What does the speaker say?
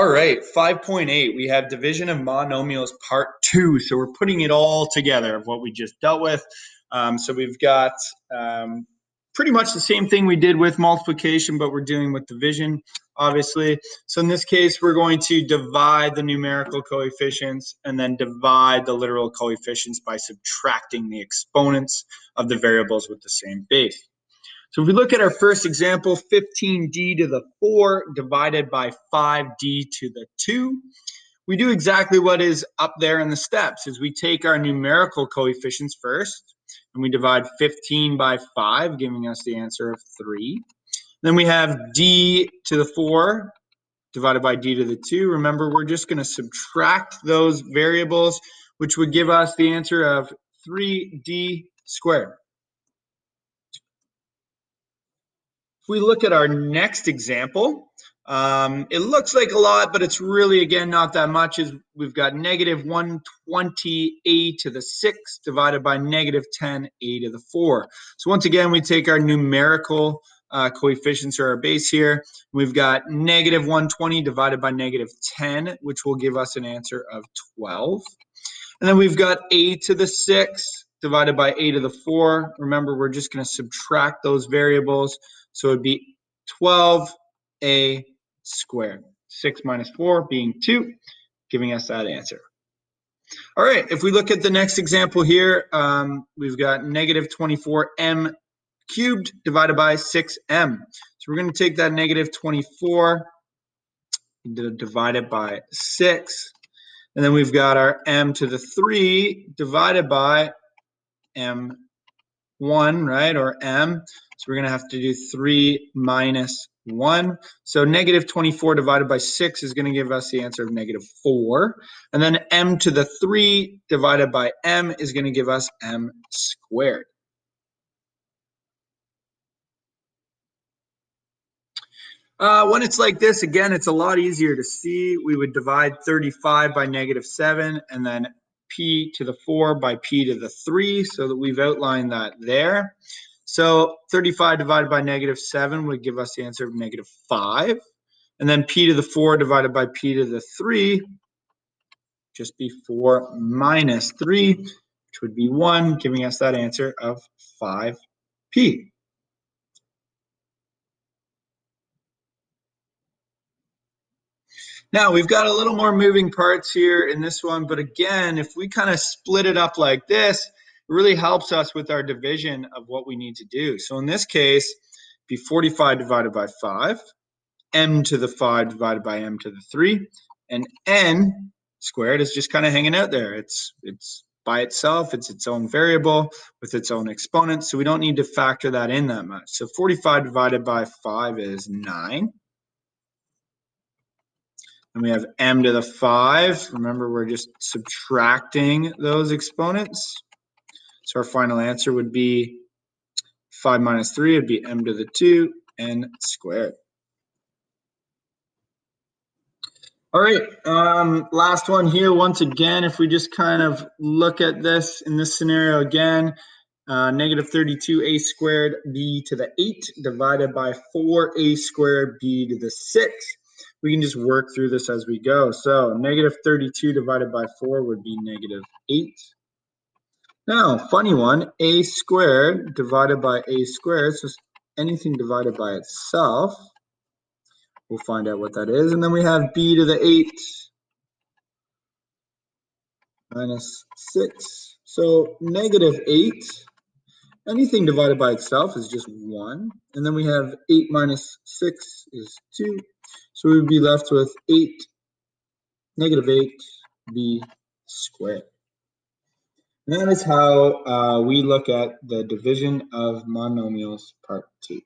All right, 5.8, we have division of monomials part 2. So we're putting it all together of what we just dealt with. So we've got pretty much the same thing we did with multiplication, but we're doing with division, obviously. So in this case, we're going to divide the numerical coefficients and then divide the literal coefficients by subtracting the exponents of the variables with the same base. So if we look at our first example, 15d to the 4 divided by 5d to the 2, we do exactly what is up there in the steps, is we take our numerical coefficients first, and we divide 15 by 5, giving us the answer of 3. Then we have d to the 4 divided by d to the 2. Remember, we're just going to subtract those variables, which would give us the answer of 3d squared. If we look at our next example, it looks like a lot, but it's really, again, not that much. We've got negative 120a to the 6 divided by negative 10a to the 4. So once again, we take our numerical coefficients or our base here. We've got negative 120 divided by negative 10, which will give us an answer of 12. And then we've got a to the 6 divided by a to the 4. Remember, we're just going to subtract those variables. So it would be 12a squared. 6 minus 4 being 2, giving us that answer. All right, if we look at the next example here, we've got negative 24m cubed divided by 6m. So we're going to take that negative 24 and divide it by 6. And then we've got our m to the 3 divided by m1, right, or m. So we're going to have to do 3 minus 1. So negative 24 divided by 6 is going to give us the answer of negative 4. And then m to the 3 divided by m is going to give us m squared. When it's like this, again, it's a lot easier to see. We would divide 35 by negative 7 and then p to the 4 by p to the 3, so that we've outlined that there. So 35 divided by negative 7 would give us the answer of negative 5. And then p to the 4 divided by p to the 3, just be 4 minus 3, which would be 1, giving us that answer of 5p. Now, we've got a little more moving parts here in this one, but again, if we kind of split it up like this, it really helps us with our division of what we need to do. So in this case, be 45 divided by 5, m to the 5 divided by m to the 3, and n squared is just kind of hanging out there. It's by itself, it's its own variable with its own exponents, so we don't need to factor that in that much. So 45 divided by 5 is 9. And we have m to the 5. Remember, we're just subtracting those exponents. So our final answer would be 5 minus 3 would be m to the 2 n squared. All right, last one here. Once again, if we just kind of look at this in this scenario again, negative 32a squared b to the 8 divided by 4a squared b to the 6. We can just work through this as we go. So negative 32 divided by 4 would be negative 8. Now, funny one, a squared divided by a squared, so anything divided by itself. We'll find out what that is. And then we have b to the 8 minus 6. So negative 8. Anything divided by itself is just 1. And then we have 8 minus 6 is 2. So we would be left with 8, negative 8b squared. And that is how we look at the division of monomials part 2.